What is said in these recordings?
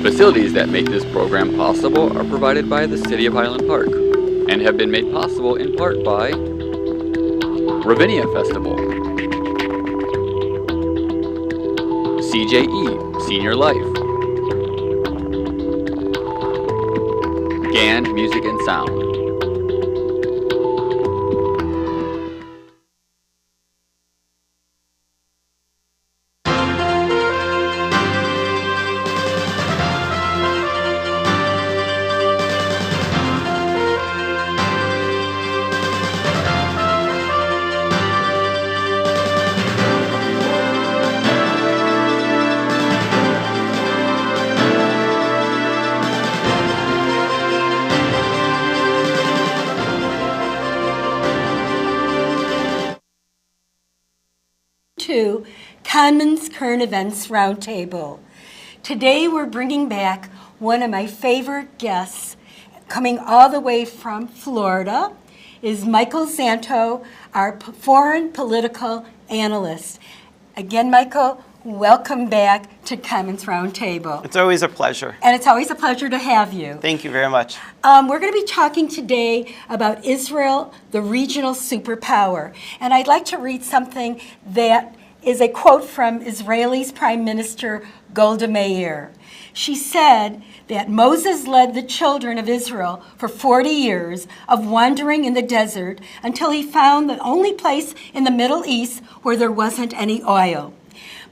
Facilities that make this program possible are provided by the City of Highland Park and have been made possible in part by Ravinia Festival, CJE Senior Life, GAN Music and Sound. To Commons Current Events Roundtable. Today we're bringing back one of my favorite guests, coming all the way from Florida, is Michael Szanto, our foreign political analyst. Again, Michael, welcome back to Commons Roundtable. It's always a pleasure. And it's always a pleasure to have you. Thank you very much. We're going to be talking today about Israel, the regional superpower. And I'd like to read something that is a quote from Israel's Prime Minister Golda Meir. She said that Moses led the children of Israel for 40 years of wandering in the desert until he found the only place in the Middle East where there wasn't any oil.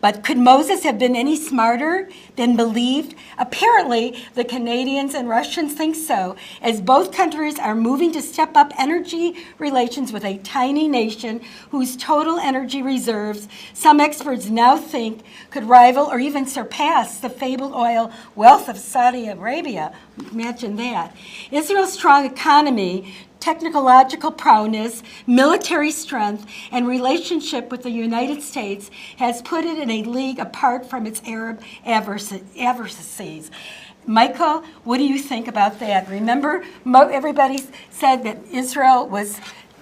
But could Moses have been any smarter than believed? Apparently, the Canadians and Russians think so, as both countries are moving to step up energy relations with a tiny nation whose total energy reserves, some experts now think, could rival or even surpass the fabled oil wealth of Saudi Arabia. Imagine that. Israel's strong economy, technological prowess, military strength, and relationship with the United States has put it in a league apart from its Arab adversaries. Michael, what do you think about that? Remember, everybody said that Israel was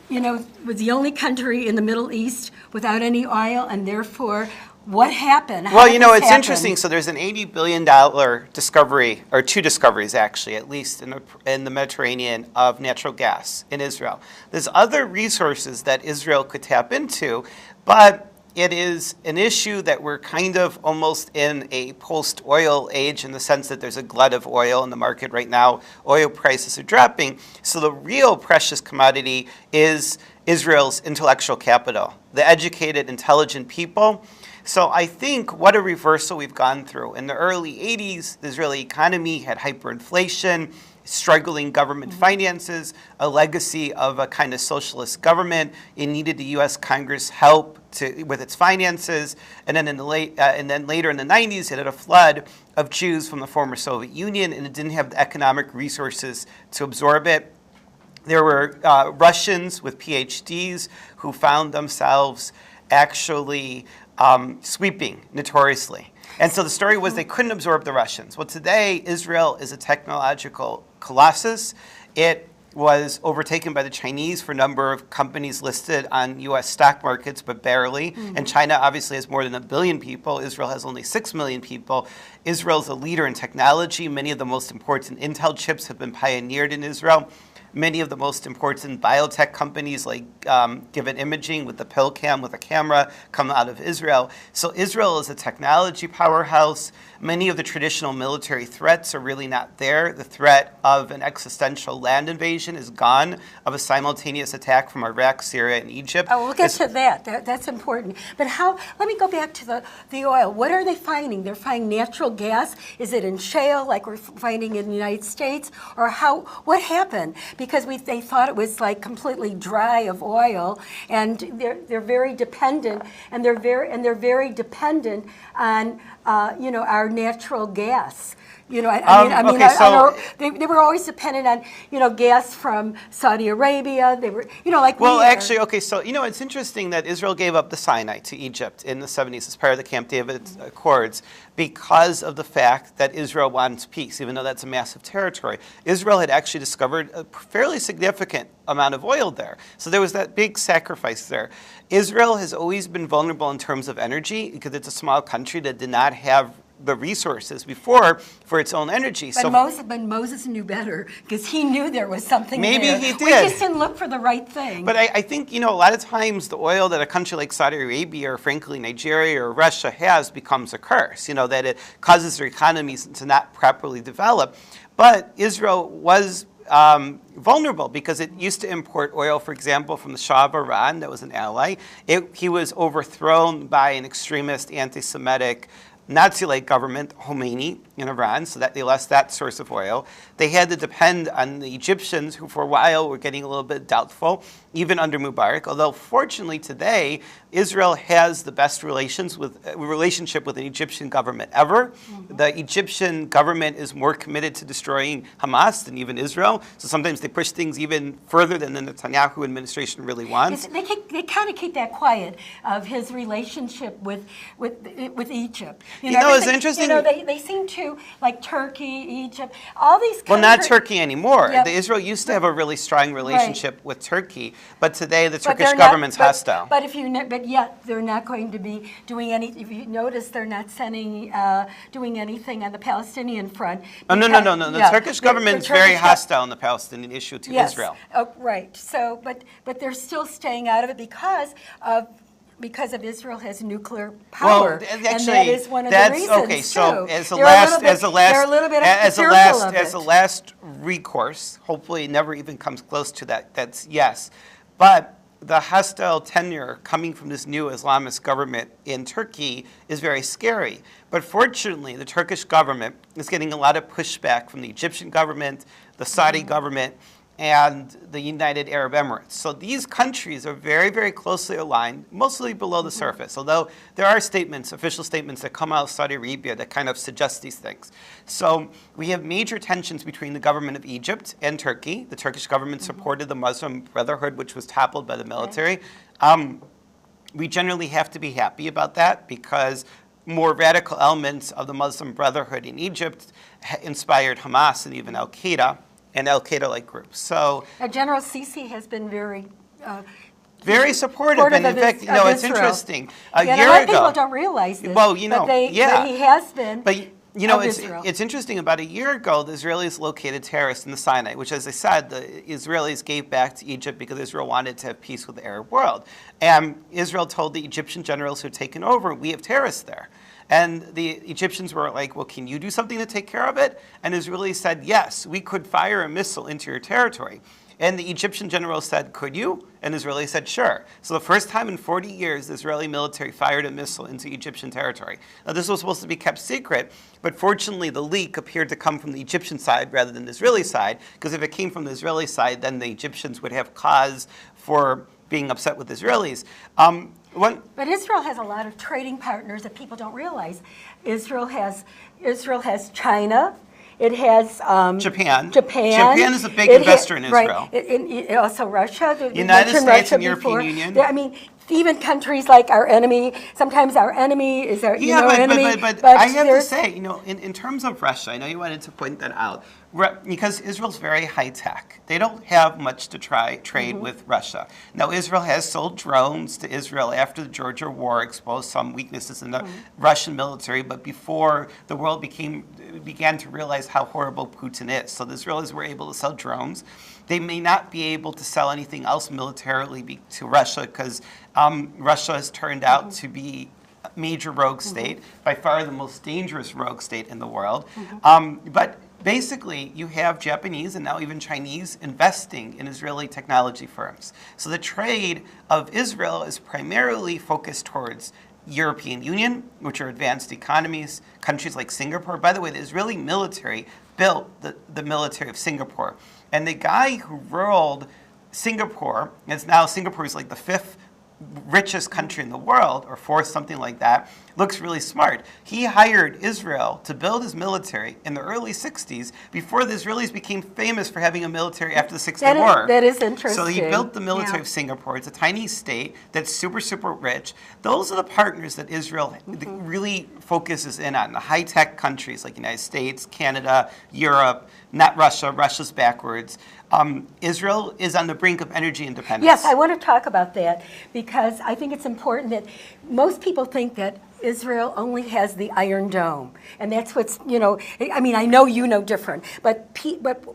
the only country in the Middle East without any oil, and therefore, what happened? Well, it's interesting. So there's an $80 billion discovery, or two discoveries actually, at least in the Mediterranean, of natural gas in Israel. There's other resources that Israel could tap into, but it is an issue that we're kind of almost in a post-oil age in the sense that there's a glut of oil in the market right now. Oil prices are dropping. So the real precious commodity is Israel's intellectual capital, the educated, intelligent people. So I think what a reversal we've gone through. In the early 80s, the Israeli economy had hyperinflation, struggling government finances, a legacy of a kind of socialist government. It needed the U.S. Congress help with its finances. And then later in the 90s, it had a flood of Jews from the former Soviet Union, and it didn't have the economic resources to absorb it. There were Russians with PhDs who found themselves actually sweeping notoriously. And so the story was they couldn't absorb the Russians. Well, today, Israel is a technological colossus. It was overtaken by the Chinese for a number of companies listed on U.S. stock markets, but barely. And China obviously has more than 1 billion people. Israel has only 6 million people. Israel is a leader in technology. Many of the most important Intel chips have been pioneered in Israel. Many of the most important biotech companies like Given Imaging with the pill cam with a camera come out of Israel. So Israel is a technology powerhouse. Many of the traditional military threats are really not there. The threat of an existential land invasion is gone, of a simultaneous attack from Iraq, Syria, and Egypt. Oh, we'll get to that. That's important. But let me go back to the oil. What are they finding? They're finding natural gas? Is it in shale like we're finding in the United States? Or what happened? Because they thought it was like completely dry of oil, and they're very dependent, and they're very dependent on our natural gas. They were always dependent on, gas from Saudi Arabia. They were, it's interesting that Israel gave up the Sinai to Egypt in the 70s as part of the Camp David Accords because of the fact that Israel wants peace, even though that's a massive territory. Israel had actually discovered a fairly significant amount of oil there. So there was that big sacrifice there. Israel has always been vulnerable in terms of energy because it's a small country that did not have the resources before for its own energy. But, Moses knew better because he knew there was something Maybe there. he did. We just didn't look for the right thing. But I think, a lot of times the oil that a country like Saudi Arabia or frankly Nigeria or Russia has becomes a curse, that it causes their economies to not properly develop. But Israel was vulnerable because it used to import oil, for example, from the Shah of Iran, that was an ally. He was overthrown by an extremist, anti-Semitic, Nazi-like government, Khomeini, in Iran, so that they lost that source of oil. They had to depend on the Egyptians, who for a while were getting a little bit doubtful, even under Mubarak. Although, fortunately, today, Israel has the best relationship with an Egyptian government ever. The Egyptian government is more committed to destroying Hamas than even Israel. So sometimes they push things even further than the Netanyahu administration really wants. They kind of keep that quiet of his relationship with Egypt. It's interesting. They seem to, like Turkey, Egypt, all these countries. Well, not Turkey anymore. Yep. Israel used to have a really strong relationship with Turkey, but today the But Turkish they're not- government's but- hostile. But yet they're not going to be doing any. If you notice, they're not doing anything on the Palestinian front. Oh, no. The Yeah, Turkish government's very hostile on the Palestinian issue to Yes. Israel. Oh, right. So, but they're still staying out of it because of Israel has nuclear power, Well, actually, and that is one of the reasons okay. So too. as a last recourse, hopefully it never even comes close to that. That's yes, but the hostile tenure coming from this new Islamist government in Turkey is very scary. But fortunately, the Turkish government is getting a lot of pushback from the Egyptian government, the Saudi government, and the United Arab Emirates. So these countries are very, very closely aligned, mostly below the surface, although there are statements, official statements that come out of Saudi Arabia that kind of suggest these things. So we have major tensions between the government of Egypt and Turkey. The Turkish government supported the Muslim Brotherhood, which was toppled by the military. We generally have to be happy about that because more radical elements of the Muslim Brotherhood in Egypt inspired Hamas and even Al-Qaeda and Al-Qaeda-like groups. So General Sisi has been very supportive. And in fact, it's Israel. interesting. A lot of people don't realize this. Well, but he has been. But it's interesting. About a year ago, the Israelis located terrorists in the Sinai, which, as I said, the Israelis gave back to Egypt because Israel wanted to have peace with the Arab world. And Israel told the Egyptian generals who had taken over, "We have terrorists there." And the Egyptians were like, "Well, can you do something to take care of it?" And Israelis said, "Yes, we could fire a missile into your territory." And the Egyptian general said, "Could you?" And Israeli said, "Sure." So the first time in 40 years, the Israeli military fired a missile into Egyptian territory. Now, this was supposed to be kept secret, but fortunately, the leak appeared to come from the Egyptian side rather than the Israeli side, because if it came from the Israeli side, then the Egyptians would have cause for being upset with Israelis. But Israel has a lot of trading partners that people don't realize. Israel has China. It has Japan. Japan is a big investor in Israel. Right. Also Russia. United States Russia and European Union. I mean, even countries like our enemy. Sometimes our enemy is our enemy. But I have to say, in terms of Russia, I know you wanted to point that out, because Israel's very high tech. They don't have much to trade with Russia. Now, Israel has sold drones to Israel after the Georgia War exposed some weaknesses in the Russian military, but before the world began to realize how horrible Putin is. So the Israelis were able to sell drones. They may not be able to sell anything else militarily to Russia because Russia has turned out to be a major rogue state, by far the most dangerous rogue state in the world. But basically, you have Japanese and now even Chinese investing in Israeli technology firms. So the trade of Israel is primarily focused towards European Union, which are advanced economies, countries like Singapore. By the way, the Israeli military built the military of Singapore. And the guy who ruled Singapore, Singapore is like the 5th richest country in the world, or 4th, something like that, looks really smart. He hired Israel to build his military in the early 60s before the Israelis became famous for having a military after the 60 War. That is interesting. So he built the military of Singapore. It's a tiny state that's super, super rich. Those are the partners that Israel really focuses in on, the high-tech countries like the United States, Canada, Europe, not Russia. Russia's backwards. Israel is on the brink of energy independence. Yes, I want to talk about that because I think it's important that most people think that Israel only has the Iron Dome, and that's what's, I mean, I know you know different, but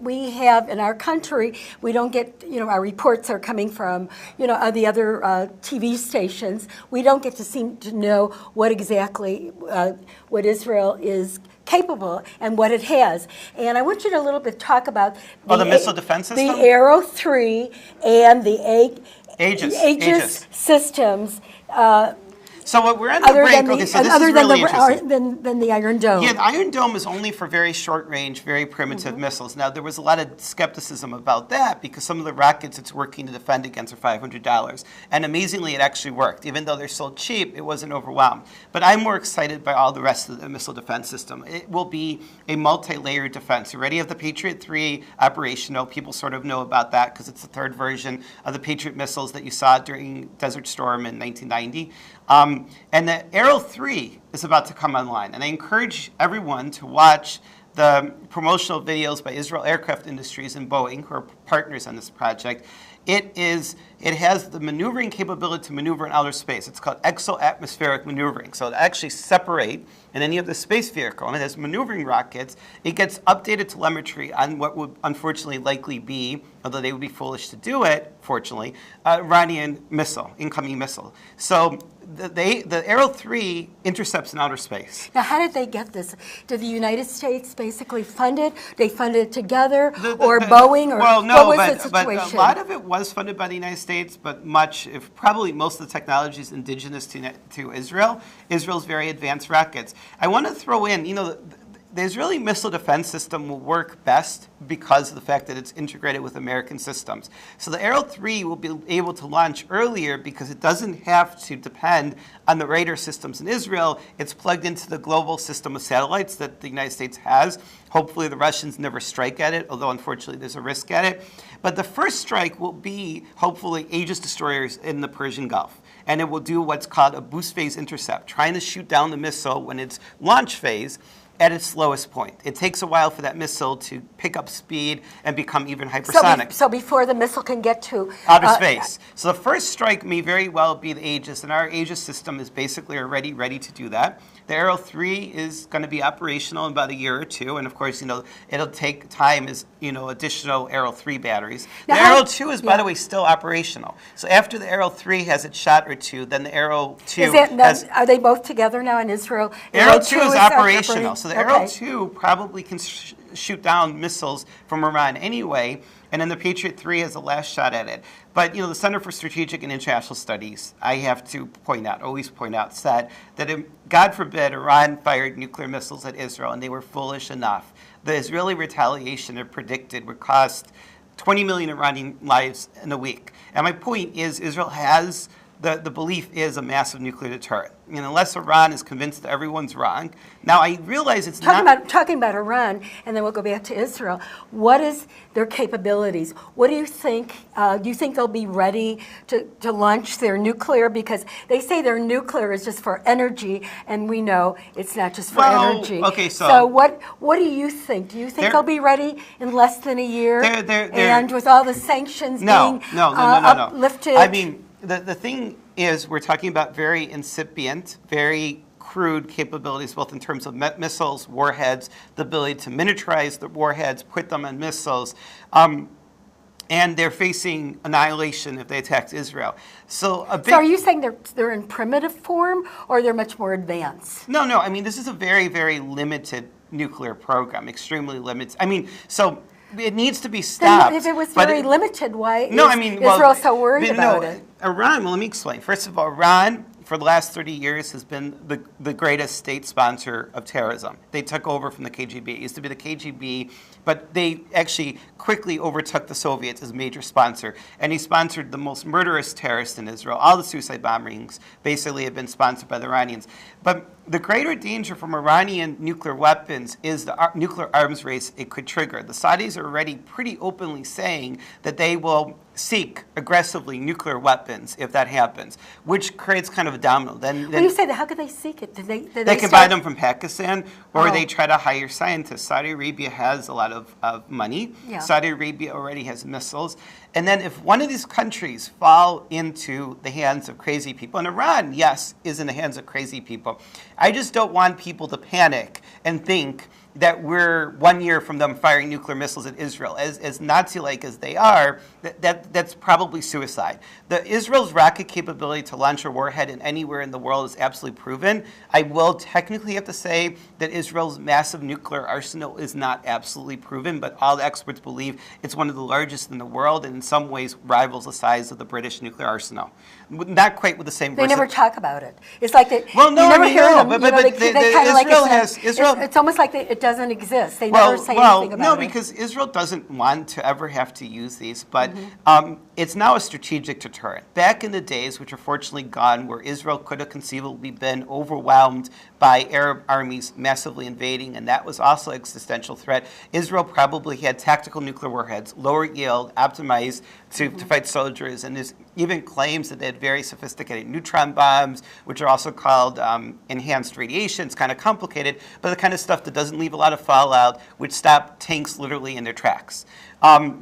we have in our country, we don't get, our reports are coming from, the other TV stations. We don't get to seem to know what exactly what Israel is capable and what it has. And I want you to a little bit talk about the missile defense system? The Arrow 3 and the Aegis systems. So what we're on the brink. Okay, so this is really interesting. Than the Iron Dome. Yeah, the Iron Dome is only for very short range, very primitive missiles. Now, there was a lot of skepticism about that because some of the rockets it's working to defend against are $500. And amazingly, it actually worked. Even though they're sold cheap, it wasn't overwhelmed. But I'm more excited by all the rest of the missile defense system. It will be a multi-layered defense. You already have the Patriot 3 operational. People sort of know about that because it's the third version of the Patriot missiles that you saw during Desert Storm in 1990. And the Arrow 3 is about to come online. And I encourage everyone to watch the promotional videos by Israel Aircraft Industries and Boeing, who are partners on this project. It has the maneuvering capability to maneuver in outer space. It's called exo-atmospheric maneuvering. So to actually separate in any of the space vehicle, and it has maneuvering rockets, it gets updated telemetry on what would unfortunately likely be, although they would be foolish to do it, fortunately, Iranian missile, incoming missile. So the Arrow 3 intercepts in outer space. Now, how did they get this? Did the United States basically fund it? They funded it together, or Boeing, or well, no, what was the situation? But a lot of it was funded by the United States, but probably most of the technology is indigenous to Israel. Israel's very advanced rockets. I want to throw in, the Israeli missile defense system will work best because of the fact that it's integrated with American systems. So the Arrow 3 will be able to launch earlier because it doesn't have to depend on the radar systems in Israel. It's plugged into the global system of satellites that the United States has. Hopefully the Russians never strike at it, although unfortunately there's a risk at it. But the first strike will be, hopefully, Aegis destroyers in the Persian Gulf. And it will do what's called a boost phase intercept, trying to shoot down the missile when it's launch phase at its lowest point. It takes a while for that missile to pick up speed and become even hypersonic. So before the missile can get to outer space. So the first strike may very well be the Aegis, and our Aegis system is basically already ready to do that. The Arrow 3 is going to be operational in about a year or two, and of course, it'll take time as additional Arrow 3 batteries. The Arrow 2 is, by the way, still operational. So after the Arrow 3 has its shot or two, then the Arrow 2 are they both together now in Israel? Arrow 2 is operational. So the Arrow 2 probably can shoot down missiles from Iran anyway, and then the Patriot 3 has the last shot at it. But the Center for Strategic and International Studies, I have to always point out, said that God forbid Iran fired nuclear missiles at Israel, and they were foolish enough. The Israeli retaliation it predicted would cost 20 million Iranian lives in a week. And my point is, Israel has the belief is a massive nuclear deterrent. And unless Iran is convinced that everyone's wrong. Now, I realize it's talking about Iran, and then we'll go back to Israel. What is their capabilities? What do you think? Do you think they'll be ready to launch their nuclear? Because they say their nuclear is just for energy, and we know it's not just for energy. Okay, so what do you think? Do you think they'll be ready in less than a year? And with all the sanctions being uplifted? I mean, the thing is, we're talking about very incipient, very crude capabilities, both in terms of missiles, warheads, the ability to miniaturize the warheads, put them on missiles, and they're facing annihilation if they attack Israel. So are you saying they're in primitive form, or they're much more advanced? No. I mean, this is a very, very limited nuclear program, extremely limited. I mean, so it needs to be stopped. Then if it was very limited, why is Israel so worried about it? Iran, let me explain. First of all, Iran, for the last 30 years, has been the greatest state sponsor of terrorism. They took over from the KGB. It used to be the KGB, but they actually quickly overtook the Soviets as a major sponsor. And he sponsored the most murderous terrorists in Israel. All the suicide bombings basically have been sponsored by the Iranians. But the greater danger from Iranian nuclear weapons is the nuclear arms race it could trigger. The Saudis are already pretty openly saying that they will seek aggressively nuclear weapons if that happens, which creates kind of a domino. Then When you say that, how could they seek it? they can buy them from Pakistan, or they try to hire scientists. Saudi Arabia has a lot of money. Yeah. Saudi Arabia already has missiles. And then if one of these countries fall into the hands of crazy people, and Iran, yes, is in the hands of crazy people, I just don't want people to panic and think that we're 1 year from them firing nuclear missiles at Israel. As Nazi-like as they are, that's probably suicide. Israel's rocket capability to launch a warhead in anywhere in the world is absolutely proven. I will technically have to say that Israel's massive nuclear arsenal is not absolutely proven, but all the experts believe it's one of the largest in the world, and in some ways rivals the size of the British nuclear arsenal. Not quite with the same. They never talk about it. It's like they. Well, no, you never I mean, hear no, them. but Israel has Israel. It's almost like it doesn't exist. They never say anything about no, it. because Israel doesn't want to ever have to use these, but it's now a strategic deterrent. Back in the days, which are fortunately gone, where Israel could have conceivably been overwhelmed by Arab armies massively invading, and that was also an existential threat. Israel probably had tactical nuclear warheads, lower yield, optimized to fight soldiers, and there's even claims that they had very sophisticated neutron bombs, which are also called enhanced radiation. It's kind of complicated, but the kind of stuff that doesn't leave a lot of fallout, which stop tanks literally in their tracks.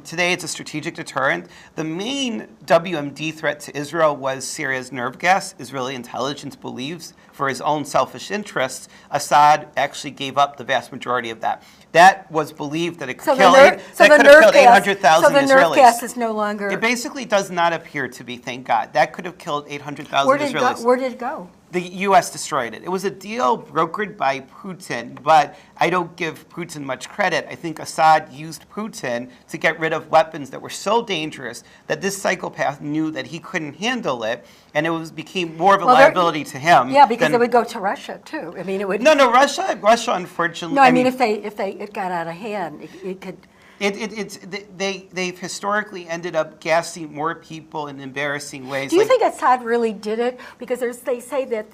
Today, it's a strategic deterrent. The main WMD threat to Israel was Syria's nerve gas. Israeli intelligence believes, for his own selfish interests, Assad actually gave up the vast majority of that. That was believed that it could kill 800,000 Israelis. So the nerve gas is no longer. It basically does not appear to be, thank God. That could have killed 800,000 Israelis. Where did it go? The U.S. destroyed it. It was a deal brokered by Putin, but I don't give Putin much credit. I think Assad used Putin to get rid of weapons that were so dangerous that this psychopath knew that he couldn't handle it, and it became more of a liability to him. Yeah, because it would go to Russia too. I mean, it would. No, Russia, unfortunately. No, I mean, if it got out of hand, it could. They've historically ended up gassing more people in embarrassing ways. Do you think Assad really did it? Because they say that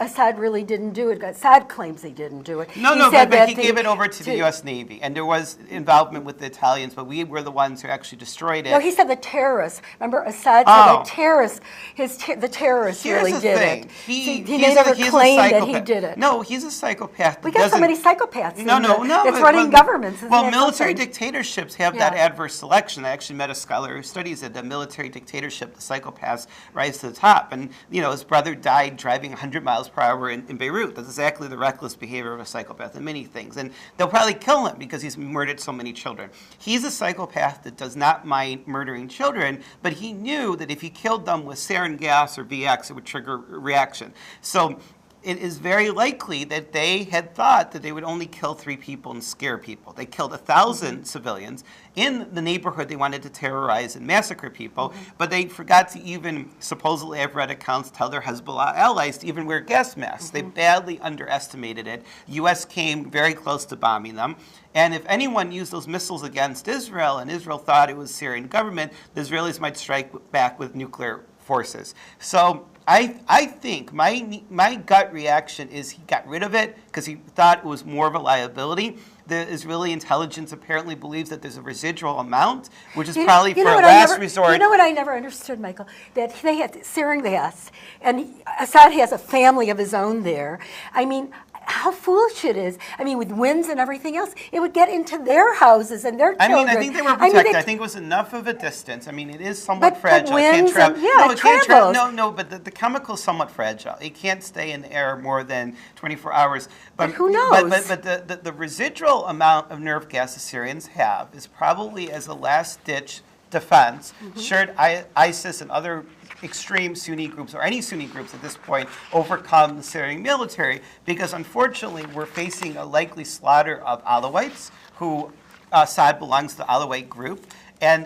Assad really didn't do it. Assad claims he didn't do it. But he gave it over to the U.S. Navy, and there was involvement with the Italians, but we were the ones who actually destroyed it. No, he said the terrorists. Remember, Assad said the terrorists. The terrorists really did it. He never claimed that he did it. No, he's a psychopath. We got so many psychopaths. No. That's running governments. Well, military dictatorships have that adverse selection. I actually met a scholar who studies it. The military dictatorship, the psychopaths rise to the top. And, his brother died driving 100 miles per hour in Beirut. That's exactly the reckless behavior of a psychopath in many things. And they'll probably kill him because he's murdered so many children. He's a psychopath that does not mind murdering children, but he knew that if he killed them with sarin gas or VX, it would trigger a reaction. So it is very likely that they had thought that they would only kill 3 people and scare people. They killed 1,000 civilians in the neighborhood they wanted to terrorize and massacre people, but they forgot to even, supposedly I've read accounts, tell their Hezbollah allies to even wear gas masks. They badly underestimated it. The U.S. came very close to bombing them. And if anyone used those missiles against Israel and Israel thought it was Syrian government, the Israelis might strike back with nuclear forces. So I think my gut reaction is he got rid of it because he thought it was more of a liability. The Israeli intelligence apparently believes that there's a residual amount, which is probably for a last resort. You know what I never understood, Michael? That they had sarin gas, and Assad has a family of his own there. I mean, how foolish it is. I mean, with winds and everything else, it would get into their houses and their children. I think they were protected. I think it was enough of a distance. I mean, it is somewhat fragile. But winds, it can't travel. it travels. No, but the chemical is somewhat fragile. It can't stay in the air more than 24 hours. But who knows? But the residual amount of nerve gas the Syrians have is probably as a last-ditch defense, should ISIS and other extreme Sunni groups, or any Sunni groups at this point, overcome the Syrian military, because unfortunately we're facing a likely slaughter of Alawites, who Assad belongs to the Alawite group, and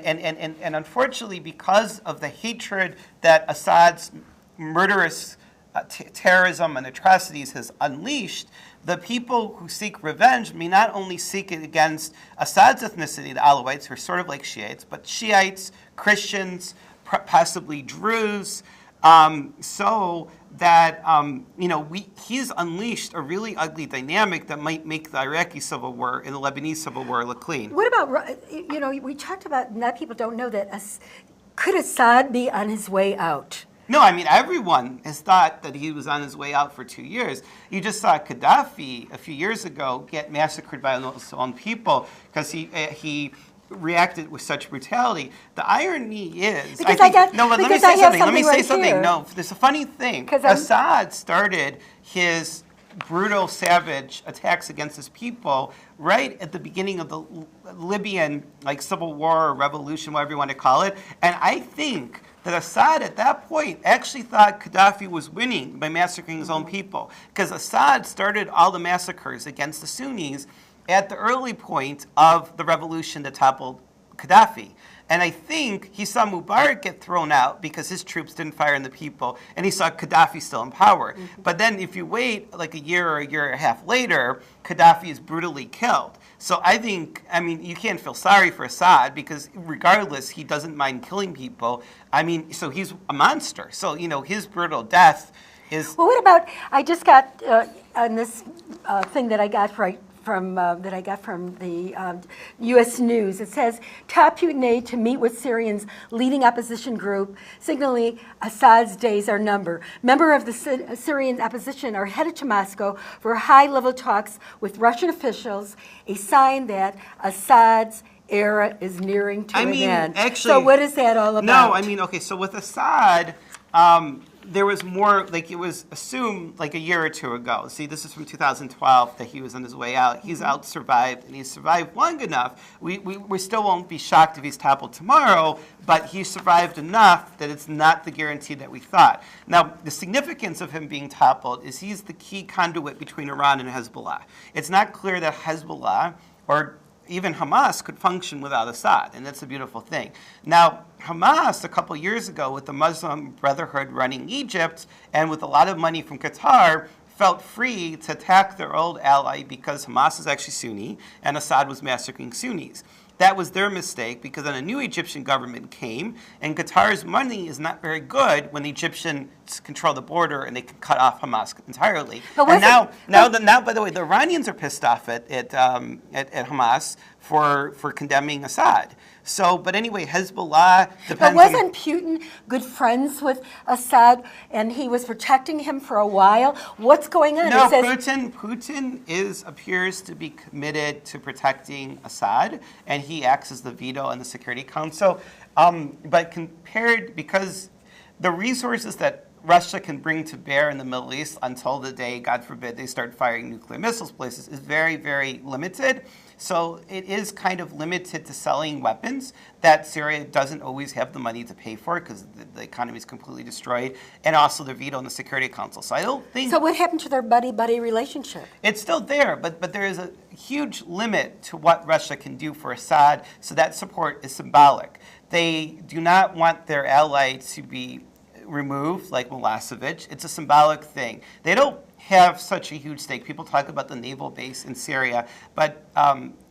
unfortunately because of the hatred that Assad's murderous terrorism and atrocities has unleashed, the people who seek revenge may not only seek it against Assad's ethnicity, the Alawites, who are sort of like Shiites, but Shiites, Christians, possibly Druze. So that he's unleashed a really ugly dynamic that might make the Iraqi civil war and the Lebanese civil war look clean. What about, we talked about, a lot of people don't know that, could Assad be on his way out? No, I mean, everyone has thought that he was on his way out for 2 years. You just saw Gaddafi a few years ago get massacred by his own people because he reacted with such brutality. The irony is, let me say something. No, there's a funny thing. Assad started his brutal, savage attacks against his people right at the beginning of the Libyan civil war or revolution, whatever you want to call it. And I think that Assad at that point actually thought Gaddafi was winning by massacring his own people, because Assad started all the massacres against the Sunnis at the early point of the revolution that toppled Gaddafi. And I think he saw Mubarak get thrown out because his troops didn't fire on the people, and he saw Gaddafi still in power. But then if you wait a year or a year and a half later, Gaddafi is brutally killed. So I mean, you can't feel sorry for Assad because regardless, he doesn't mind killing people. I mean, so he's a monster. So, his brutal death is... Well, what about, I just got on this thing that I got from the U.S. News. It says, top Putin aide to meet with Syrians' leading opposition group, signaling Assad's days are numbered. Members of the Syrian opposition are headed to Moscow for high-level talks with Russian officials, a sign that Assad's era is nearing to an end. Actually, so what is that all about? No, I mean, okay, so with Assad, there was more, it was assumed a year or two ago. See, this is from 2012 that he was on his way out. He's out-survived, and he's survived long enough. We still won't be shocked if he's toppled tomorrow, but he survived enough that it's not the guarantee that we thought. Now, the significance of him being toppled is he's the key conduit between Iran and Hezbollah. It's not clear that Hezbollah or even Hamas could function without Assad, and that's a beautiful thing. Now, Hamas, a couple years ago, with the Muslim Brotherhood running Egypt, and with a lot of money from Qatar, felt free to attack their old ally because Hamas is actually Sunni, and Assad was massacring Sunnis. That was their mistake because then a new Egyptian government came, and Qatar's money is not very good when the Egyptians control the border and they can cut off Hamas entirely. And now, by the way, the Iranians are pissed off at Hamas for condemning Assad. So, but anyway, Hezbollah depends. But wasn't Putin good friends with Assad, and he was protecting him for a while? What's going on? No, Putin appears to be committed to protecting Assad, and he acts as the veto in the Security Council. But because the resources that Russia can bring to bear in the Middle East until the day, God forbid, they start firing nuclear missiles places is very, very limited. So it is kind of limited to selling weapons that Syria doesn't always have the money to pay for because the economy is completely destroyed, and also the veto in the Security Council. So I don't think... So what happened to their buddy-buddy relationship? It's still there, but there is a huge limit to what Russia can do for Assad, so that support is symbolic. They do not want their ally to be removed, like Milosevic. It's a symbolic thing. They don't have such a huge stake. People talk about the naval base in Syria, but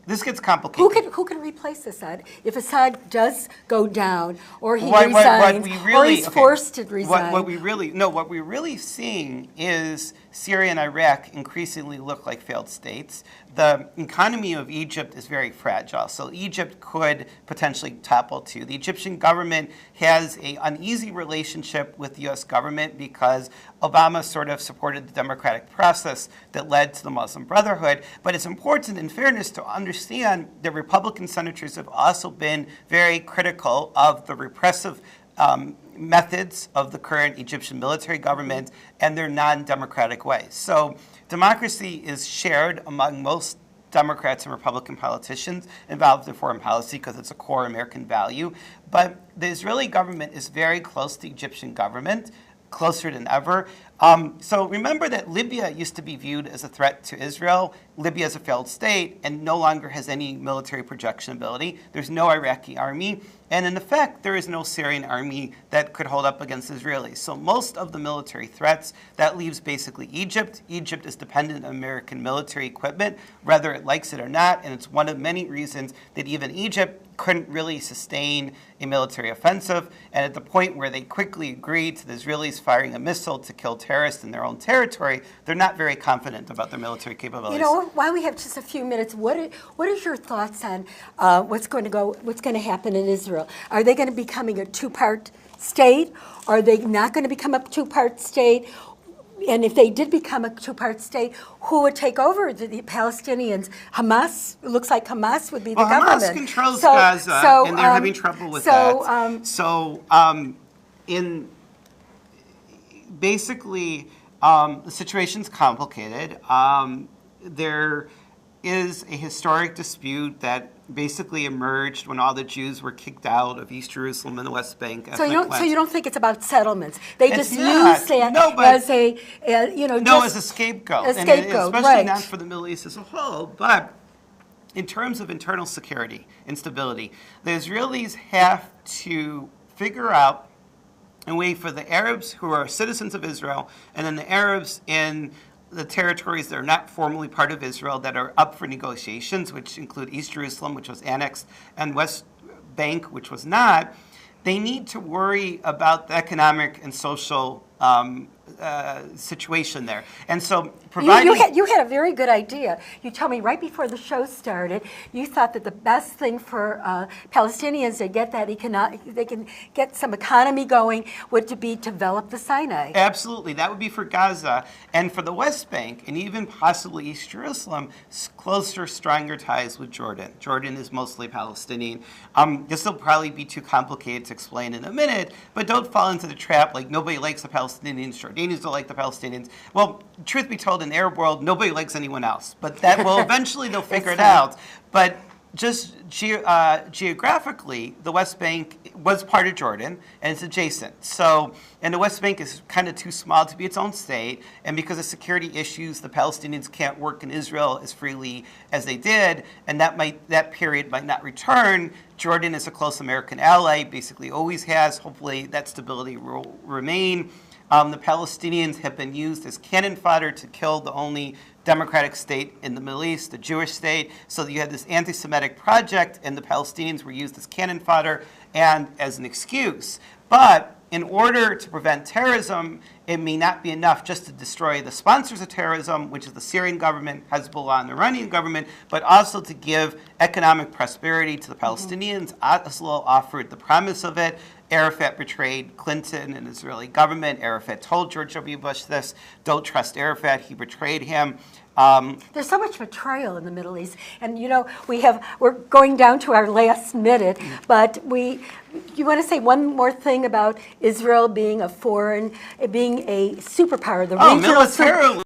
this gets complicated. Who can replace Assad if Assad does go down, or he resigns, or he's forced to resign? What we're really seeing is Syria and Iraq increasingly look like failed states. The economy of Egypt is very fragile, so Egypt could potentially topple too. The Egyptian government has an uneasy relationship with the U.S. government because Obama sort of supported the democratic process that led to the Muslim Brotherhood. But it's important, in fairness, to understand that Republican senators have also been very critical of the repressive methods of the current Egyptian military government and their non-democratic ways. So democracy is shared among most Democrats and Republican politicians involved in foreign policy because it's a core American value. But the Israeli government is very close to the Egyptian government, closer than ever. So remember that Libya used to be viewed as a threat to Israel. Libya is a failed state and no longer has any military projection ability. There's no Iraqi army. And in effect, there is no Syrian army that could hold up against Israelis. So most of the military threats, that leaves basically Egypt. Egypt is dependent on American military equipment, whether it likes it or not. And it's one of many reasons that even Egypt couldn't really sustain a military offensive. And at the point where they quickly agreed to the Israelis firing a missile to kill terrorists in their own territory, they're not very confident about their military capabilities. You know, while we have just a few minutes, what is your thoughts on what's going to happen in Israel? Are they going to be becoming a two-part state? Are they not going to become a two-part state? And if they did become a two-part state, who would take over? The Palestinians? Hamas? It looks like Hamas would be the government. Hamas controls Gaza, and they're having trouble with that. Basically, the situation's complicated. There is a historic dispute that basically emerged when all the Jews were kicked out of East Jerusalem and the West Bank. So you don't think it's about settlements? They It's just not. use that No, but- as a as a scapegoat. A scapegoat, and especially right. not for the Middle East as a whole. But in terms of internal security and stability, the Israelis have to figure out a way for the Arabs who are citizens of Israel and then the Arabs in the territories that are not formally part of Israel that are up for negotiations, which include East Jerusalem, which was annexed, and West Bank, which was not. They need to worry about the economic and social situation there. And so providing... You had a very good idea. You told me right before the show started, you thought that the best thing for Palestinians to get that they can get some economy going would to be develop the Sinai. Absolutely. That would be for Gaza. And for the West Bank, and even possibly East Jerusalem, closer, stronger ties with Jordan. Jordan is mostly Palestinian. This will probably be too complicated to explain in a minute, but don't fall into the trap like nobody likes the Palestinians, Jordanians don't like the Palestinians. Well, truth be told, in the Arab world, nobody likes anyone else. But that will eventually they'll figure it out. But just geographically, the West Bank was part of Jordan, and it's adjacent. So, and the West Bank is kind of too small to be its own state, and because of security issues, the Palestinians can't work in Israel as freely as they did, and that period might not return. Jordan is a close American ally, basically always has. Hopefully that stability will remain. The Palestinians have been used as cannon fodder to kill the only democratic state in the Middle East, the Jewish state. So you had this anti-Semitic project, and the Palestinians were used as cannon fodder and as an excuse. But in order to prevent terrorism, it may not be enough just to destroy the sponsors of terrorism, which is the Syrian government, Hezbollah, and the Iranian government, but also to give economic prosperity to the Palestinians. Oslo offered the promise of it. Arafat betrayed Clinton and the Israeli government. Arafat told George W. Bush this: don't trust Arafat, he betrayed him. There's so much betrayal in the Middle East, and we're going down to our last minute, but you want to say one more thing about Israel being a superpower, the regional militarily.